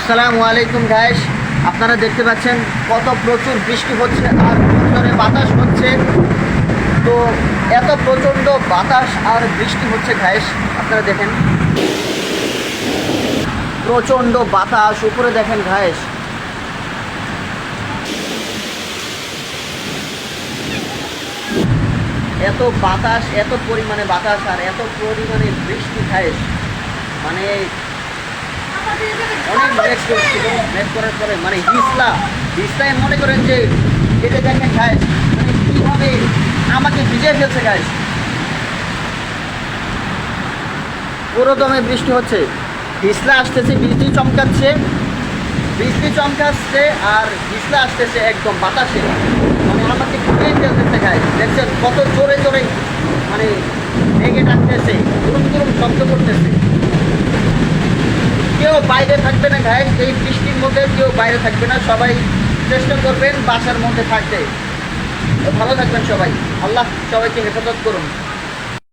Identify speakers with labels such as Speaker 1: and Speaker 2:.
Speaker 1: আসসালামু আলাইকুম গাইস, আপনারা দেখতে পাচ্ছেন কত প্রচুর বৃষ্টি হচ্ছে আর জোরে বাতাস হচ্ছে। তো এত প্রচণ্ড বাতাস আর বৃষ্টি হচ্ছে গাইস, আপনারা দেখেন প্রচণ্ড বাতাস, উপরে দেখেন গাইস। এত বাতাস, এত পরিমাণে বাতাস আর এত পরিমাণে বৃষ্টি গাইস, মানে অনেক মেঘ করছিল। মেঘ করার পরে মানে হিসলায় মনে করেন যে এটা দেখেন গাইস, মানে কীভাবে আমাকে ভিজে ফেলছে গাইস। পুরো দমে বৃষ্টি হচ্ছে, হিসলা আসতেছে, বৃষ্টি চমকাচ্ছে আর হিসলা আসতেছে একদম বাতাসে, মানে আমাকে ভিজে ফেলতেছে গাইস। দেখছেন কত জোরে জোরে মানে মেঘে ডাকতেছে, দুরুম দুরুম শব্দ করতেছে। কেউ বাইরে থাকবে না গাইস, এই বৃষ্টির মধ্যে কেউ বাইরে থাকবে না, সবাই চেষ্টা করবেন বাসার মধ্যে থাকতে। ভালো থাকবেন সবাই, আল্লাহ সবাইকে হেফাজত করুন।